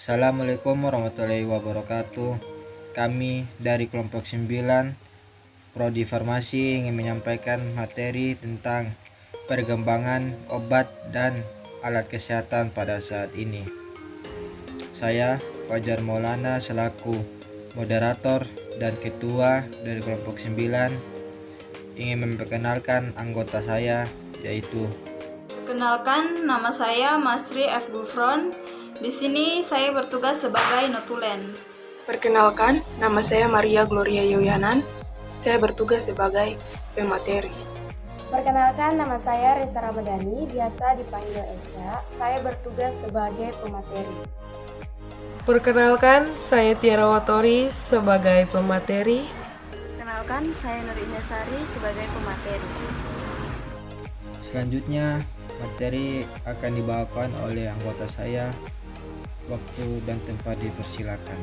Assalamualaikum warahmatullahi wabarakatuh. Kami dari kelompok 9 Prodi Farmasi ingin menyampaikan materi tentang perkembangan obat dan alat kesehatan pada saat ini. Saya Fajar Maulana selaku moderator dan ketua dari kelompok 9 ingin memperkenalkan anggota saya, yaitu Kenalkan, nama saya Masri F. Gufron. Di sini saya bertugas sebagai notulen. Perkenalkan, nama saya Maria Gloria Yoyanan. Saya bertugas sebagai pemateri. Perkenalkan, nama saya Reza Ramadhani, biasa dipanggil Eka. Saya bertugas sebagai pemateri. Perkenalkan, saya Tiara Watori sebagai pemateri. Perkenalkan, saya Nur Indah Sari sebagai pemateri. Selanjutnya, materi akan dibawakan oleh anggota saya. Waktu dan tempat dipersilakan.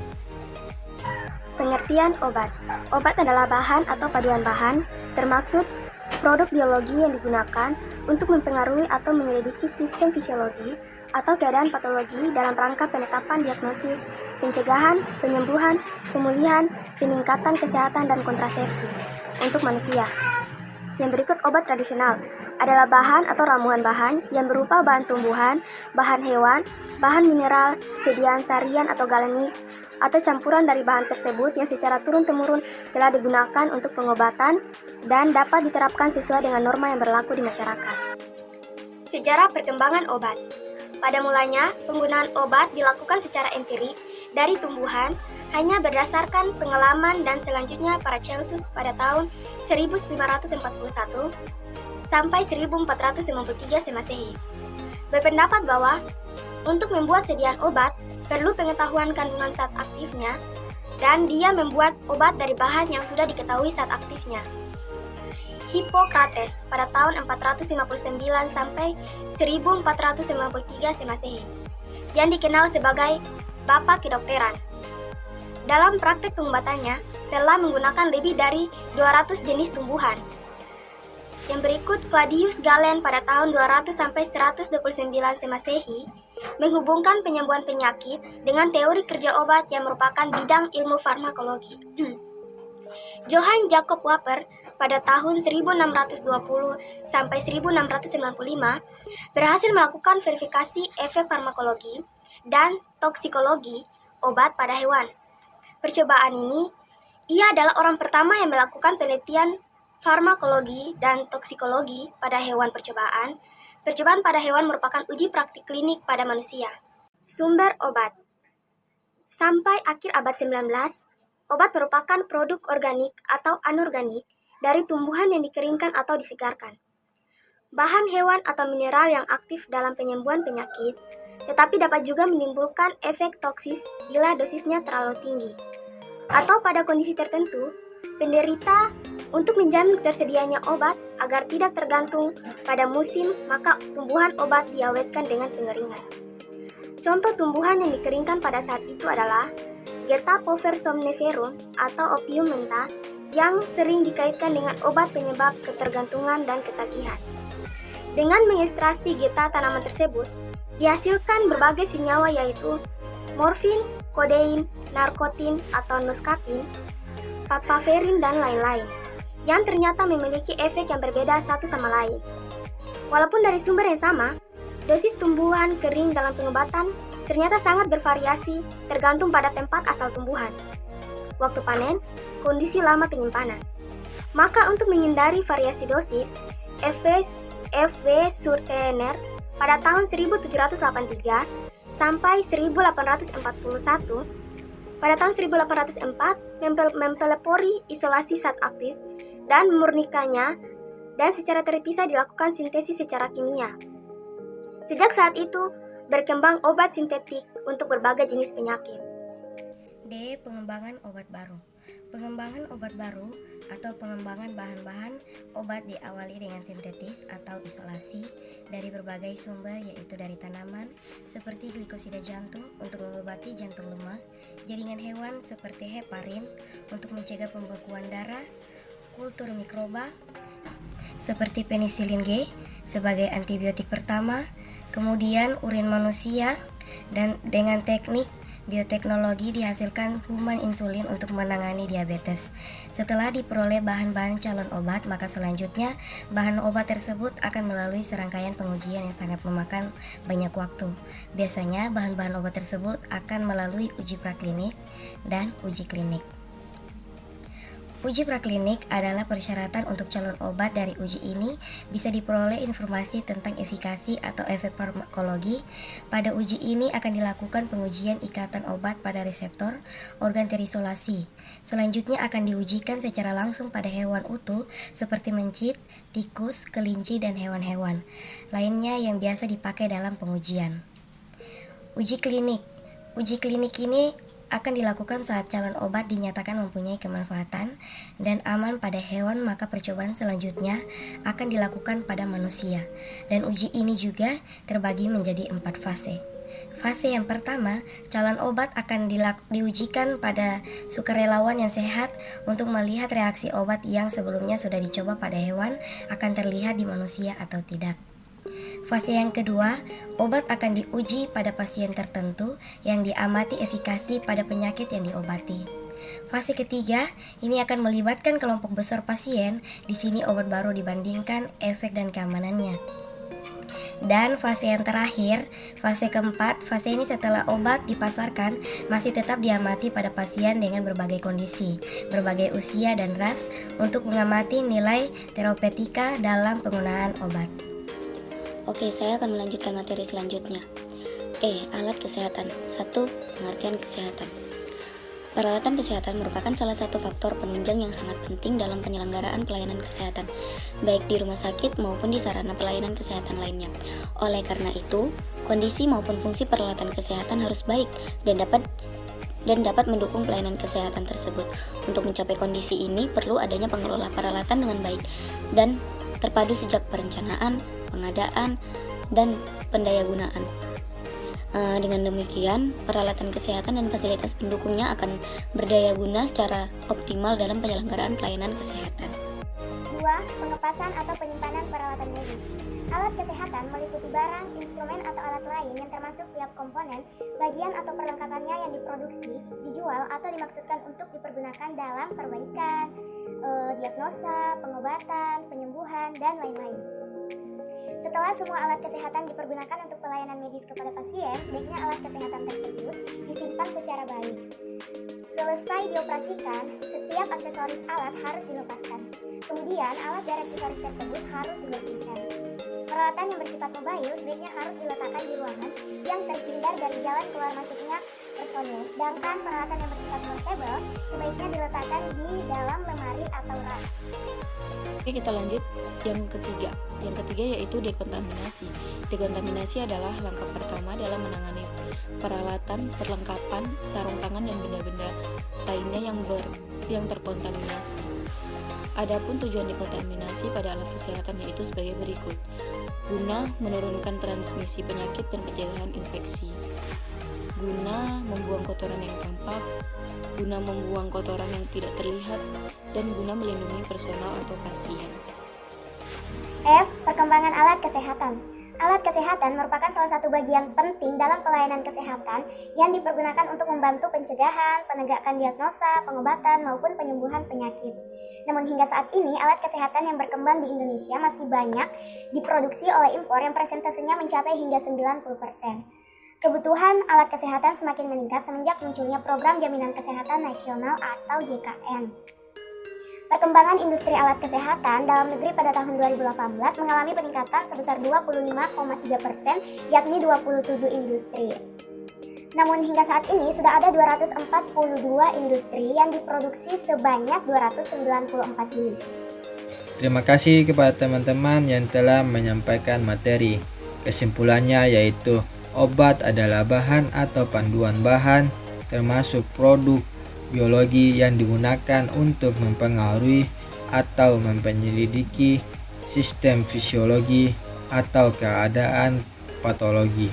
Pengertian obat. Obat adalah bahan atau paduan bahan, termaksud produk biologi yang digunakan untuk mempengaruhi atau menyelidiki sistem fisiologi atau keadaan patologi dalam rangka penetapan diagnosis, pencegahan, penyembuhan, pemulihan, peningkatan kesehatan dan kontrasepsi untuk manusia. Yang berikut obat tradisional adalah bahan atau ramuan bahan yang berupa bahan tumbuhan, bahan hewan, bahan mineral, sediaan sarian atau galenik, atau campuran dari bahan tersebut yang secara turun-temurun telah digunakan untuk pengobatan dan dapat diterapkan sesuai dengan norma yang berlaku di masyarakat. Sejarah perkembangan obat. Pada mulanya, penggunaan obat dilakukan secara empirik dari tumbuhan hanya berdasarkan pengalaman dan selanjutnya Paracelsus pada tahun 1541 sampai 1453 Semasehi berpendapat bahwa untuk membuat sediaan obat perlu pengetahuan kandungan zat aktifnya dan dia membuat obat dari bahan yang sudah diketahui zat aktifnya. Hippocrates pada tahun 459 sampai 1493 Semasehi yang dikenal sebagai Bapak Kedokteran. Dalam praktek pengobatannya telah menggunakan lebih dari 200 jenis tumbuhan. Yang berikut Claudius Galen pada tahun 200 sampai 129 Semasehi menghubungkan penyembuhan penyakit dengan teori kerja obat yang merupakan bidang ilmu farmakologi. Johann Jakob Waper pada tahun 1620 sampai 1695 berhasil melakukan verifikasi efek farmakologi dan toksikologi obat pada hewan. Percobaan ini, ia adalah orang pertama yang melakukan penelitian farmakologi dan toksikologi pada hewan percobaan. Percobaan pada hewan merupakan uji praktik klinik pada manusia. Sumber obat. Sampai akhir abad 19, obat merupakan produk organik atau anorganik dari tumbuhan yang dikeringkan atau disegarkan. Bahan hewan atau mineral yang aktif dalam penyembuhan penyakit, tetapi dapat juga menimbulkan efek toksis bila dosisnya terlalu tinggi. Atau pada kondisi tertentu, penderita untuk menjamin tersedianya obat agar tidak tergantung pada musim, maka tumbuhan obat diawetkan dengan pengeringan. Contoh tumbuhan yang dikeringkan pada saat itu adalah Geta pover somniferum atau opium mentah yang sering dikaitkan dengan obat penyebab ketergantungan dan ketagihan. Dengan mengekstrasi geta tanaman tersebut, dihasilkan berbagai senyawa yaitu morfin, kodein, narkotin atau noskapin, papaverin dan lain-lain, yang ternyata memiliki efek yang berbeda satu sama lain. Walaupun dari sumber yang sama, dosis tumbuhan kering dalam pengobatan ternyata sangat bervariasi tergantung pada tempat asal tumbuhan, waktu panen, kondisi lama penyimpanan. Maka untuk menghindari variasi dosis, F.W. Surtener pada tahun 1783 sampai 1841, pada tahun 1804 mempelopori isolasi zat aktif dan memurnikannya dan secara terpisah dilakukan sintesis secara kimia. Sejak saat itu, berkembang obat sintetik untuk berbagai jenis penyakit. D. Pengembangan obat baru. Pengembangan obat baru atau pengembangan bahan-bahan obat diawali dengan sintetis atau isolasi dari berbagai sumber yaitu dari tanaman seperti glikosida jantung untuk mengobati jantung lemah, jaringan hewan seperti heparin untuk mencegah pembekuan darah, kultur mikroba seperti penisilin G sebagai antibiotik pertama, kemudian urin manusia dan dengan teknik Bioteknologi dihasilkan human insulin untuk menangani diabetes. Setelah diperoleh bahan-bahan calon obat, maka selanjutnya bahan obat tersebut akan melalui serangkaian pengujian yang sangat memakan banyak waktu. Biasanya bahan-bahan obat tersebut akan melalui uji praklinik dan uji klinik. Uji praklinik adalah persyaratan untuk calon obat. Dari uji ini bisa diperoleh informasi tentang efikasi atau efek farmakologi. Pada uji ini akan dilakukan pengujian ikatan obat pada reseptor organ terisolasi. Selanjutnya akan diujikan secara langsung pada hewan utuh seperti mencit, tikus, kelinci, dan hewan-hewan lainnya yang biasa dipakai dalam pengujian. Uji klinik. Uji klinik ini akan dilakukan saat calon obat dinyatakan mempunyai kemanfaatan dan aman pada hewan, maka percobaan selanjutnya akan dilakukan pada manusia. Dan uji ini juga terbagi menjadi 4 fase. Fase yang pertama, calon obat akan diujikan pada sukarelawan yang sehat untuk melihat reaksi obat yang sebelumnya sudah dicoba pada hewan akan terlihat di manusia atau tidak. Fase yang kedua, obat akan diuji pada pasien tertentu yang diamati efikasi pada penyakit yang diobati. Fase ketiga, ini akan melibatkan kelompok besar pasien. Di sini obat baru dibandingkan efek dan keamanannya. Dan fase yang terakhir, fase keempat, fase ini setelah obat dipasarkan masih tetap diamati pada pasien dengan berbagai kondisi, berbagai usia dan ras untuk mengamati nilai terapeutika dalam penggunaan obat. Oke, saya akan melanjutkan materi selanjutnya. Alat kesehatan. 1. Pengertian kesehatan. Peralatan kesehatan merupakan salah satu faktor penunjang yang sangat penting dalam penyelenggaraan pelayanan kesehatan, baik di rumah sakit maupun di sarana pelayanan kesehatan lainnya. Oleh karena itu, kondisi maupun fungsi peralatan kesehatan harus baik dan dapat mendukung pelayanan kesehatan tersebut. Untuk mencapai kondisi ini, perlu adanya pengelola peralatan dengan baik dan terpadu sejak perencanaan, pengadaan, dan pendayagunaan. Dengan demikian, peralatan kesehatan dan fasilitas pendukungnya akan berdaya guna secara optimal dalam penyelenggaraan pelayanan kesehatan. 2. Pengepasan atau penyimpanan peralatan medis. Alat kesehatan meliputi barang, instrumen, atau alat lain yang termasuk tiap komponen, bagian atau perlengkapannya yang diproduksi, dijual, atau dimaksudkan untuk dipergunakan dalam perbaikan, diagnosa, pengobatan, penyembuhan, dan lain-lain. Setelah semua alat kesehatan dipergunakan untuk pelayanan medis kepada pasien, sebaiknya alat kesehatan tersebut disimpan secara baik. Selesai dioperasikan, setiap aksesoris alat harus dilepaskan. Kemudian, alat dan aksesoris tersebut harus dibersihkan. Peralatan yang bersifat mobile sebaiknya harus diletakkan di ruangan yang terhindar dari jalan keluar masuknya personil. Sedangkan peralatan yang bersifat portable sebaiknya diletakkan di dalam lemari atau rak. Oke, kita lanjut yang ketiga. Yang ketiga yaitu dekontaminasi. Dekontaminasi adalah langkah pertama dalam menangani peralatan, perlengkapan, sarung tangan, dan benda-benda lainnya yang terkontaminasi. Adapun tujuan dekontaminasi pada alat kesehatan yaitu sebagai berikut: guna menurunkan transmisi penyakit dan pencegahan infeksi, guna membuang kotoran yang tampak, guna membuang kotoran yang tidak terlihat, dan guna melindungi personal atau pasien. F. Perkembangan alat kesehatan. Alat kesehatan merupakan salah satu bagian penting dalam pelayanan kesehatan yang dipergunakan untuk membantu pencegahan, penegakan diagnosa, pengobatan, maupun penyembuhan penyakit. Namun hingga saat ini, alat kesehatan yang berkembang di Indonesia masih banyak diproduksi oleh impor yang persentasenya mencapai hingga 90%. Kebutuhan alat kesehatan semakin meningkat semenjak munculnya Program Jaminan Kesehatan Nasional atau JKN. Perkembangan industri alat kesehatan dalam negeri pada tahun 2018 mengalami peningkatan sebesar 25,3%, yakni 27 industri. Namun hingga saat ini sudah ada 242 industri yang diproduksi sebanyak 294 jenis. Terima kasih kepada teman-teman yang telah menyampaikan materi. Kesimpulannya yaitu obat adalah bahan atau panduan bahan, termasuk produk biologi yang digunakan untuk mempengaruhi atau mempenyelidiki sistem fisiologi atau keadaan patologi.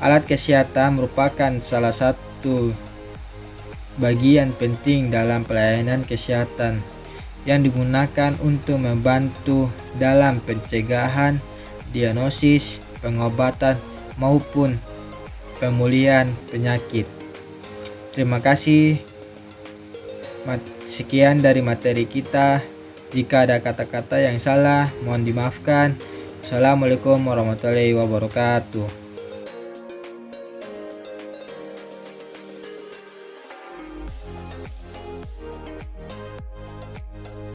Alat kesehatan merupakan salah satu bagian penting dalam pelayanan kesehatan yang digunakan untuk membantu dalam pencegahan, diagnosis, pengobatan, maupun pemulihan penyakit. Terima kasih. Sekian dari materi kita. Jika ada kata-kata yang salah, mohon dimaafkan. Assalamualaikum warahmatullahi wabarakatuh.